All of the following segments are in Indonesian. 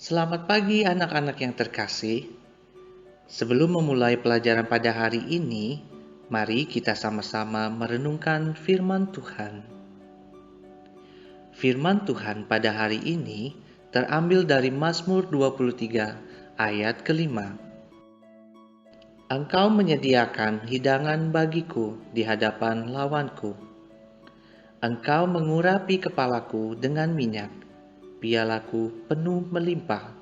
Selamat pagi anak-anak yang terkasih. Sebelum memulai pelajaran pada hari ini, mari kita sama-sama merenungkan firman Tuhan. Firman Tuhan pada hari ini terambil dari Mazmur 23 ayat kelima. Engkau menyediakan hidangan bagiku di hadapan lawanku. Engkau mengurapi kepalaku dengan minyak, pialaku penuh melimpah.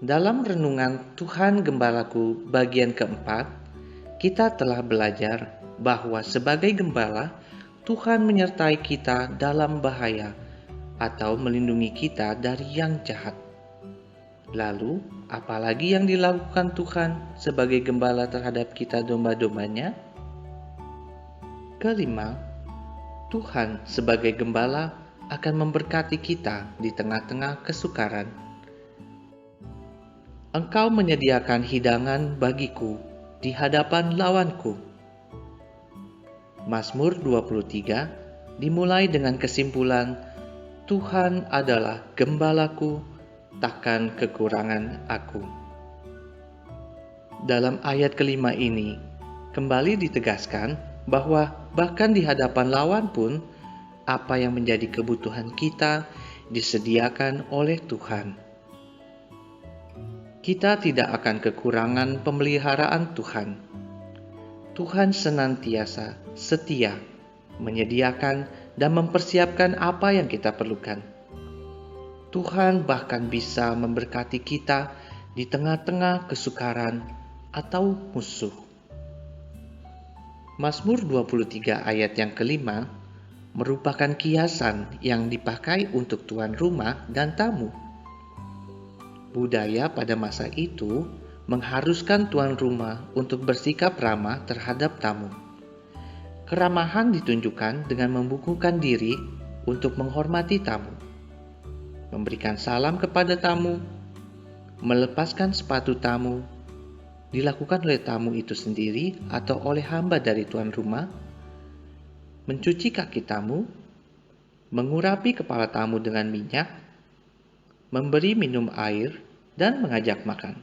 Dalam renungan Tuhan Gembalaku bagian keempat, kita telah belajar bahwa sebagai gembala, Tuhan menyertai kita dalam bahaya atau melindungi kita dari yang jahat. Lalu, apalagi yang dilakukan Tuhan sebagai gembala terhadap kita domba-dombanya? Kelima, Tuhan sebagai gembala akan memberkati kita di tengah-tengah kesukaran. Engkau menyediakan hidangan bagiku di hadapan lawanku. Mazmur 23 dimulai dengan kesimpulan, Tuhan adalah gembalaku, takkan kekurangan aku. Dalam ayat kelima ini, kembali ditegaskan bahwa bahkan di hadapan lawan pun, apa yang menjadi kebutuhan kita disediakan oleh Tuhan. Kita tidak akan kekurangan pemeliharaan Tuhan. Tuhan senantiasa setia menyediakan dan mempersiapkan apa yang kita perlukan. Tuhan bahkan bisa memberkati kita di tengah-tengah kesukaran atau musuh. Mazmur 23 ayat yang kelima merupakan kiasan yang dipakai untuk tuan rumah dan tamu. Budaya pada masa itu mengharuskan tuan rumah untuk bersikap ramah terhadap tamu. Keramahan ditunjukkan dengan membukukan diri untuk menghormati tamu, memberikan salam kepada tamu, melepaskan sepatu tamu, dilakukan oleh tamu itu sendiri atau oleh hamba dari tuan rumah, mencuci kaki tamu, mengurapi kepala tamu dengan minyak, memberi minum air, dan mengajak makan.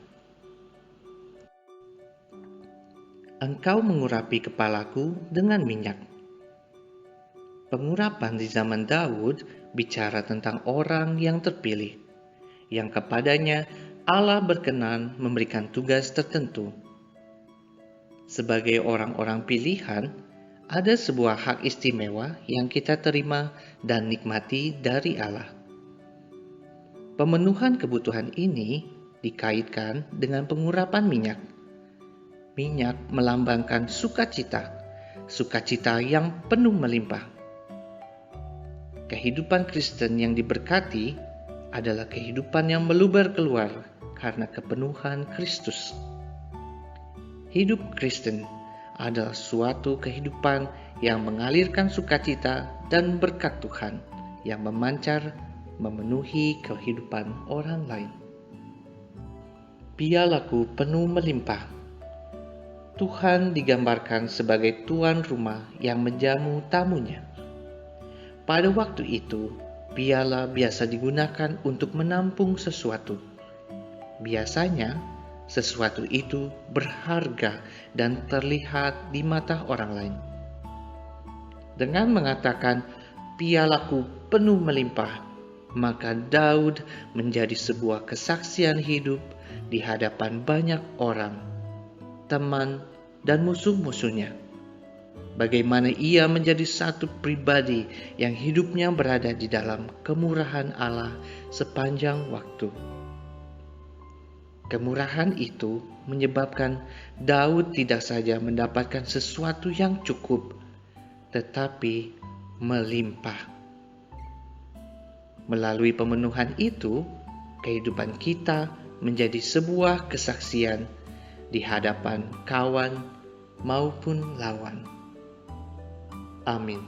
Engkau mengurapi kepalaku dengan minyak. Pengurapan di zaman Daud bicara tentang orang yang terpilih, yang kepadanya Allah berkenan memberikan tugas tertentu. Sebagai orang-orang pilihan, ada sebuah hak istimewa yang kita terima dan nikmati dari Allah. Pemenuhan kebutuhan ini dikaitkan dengan pengurapan minyak. Minyak melambangkan sukacita yang penuh melimpah. Kehidupan Kristen yang diberkati adalah kehidupan yang meluber keluar karena kepenuhan Kristus. Hidup Kristen adalah suatu kehidupan yang mengalirkan sukacita dan berkat Tuhan yang memancar memenuhi kehidupan orang lain. Pialaku penuh melimpah. Tuhan digambarkan sebagai tuan rumah yang menjamu tamunya. Pada waktu itu, piala biasa digunakan untuk menampung sesuatu. Biasanya, sesuatu itu berharga dan terlihat di mata orang lain. Dengan mengatakan, pialaku penuh melimpah, maka Daud menjadi sebuah kesaksian hidup di hadapan banyak orang, teman, dan musuh-musuhnya. Bagaimana ia menjadi satu pribadi yang hidupnya berada di dalam kemurahan Allah sepanjang waktu. Kemurahan itu menyebabkan Daud tidak saja mendapatkan sesuatu yang cukup, tetapi melimpah. Melalui pemenuhan itu, kehidupan kita menjadi sebuah kesaksian di hadapan kawan maupun lawan. Amin.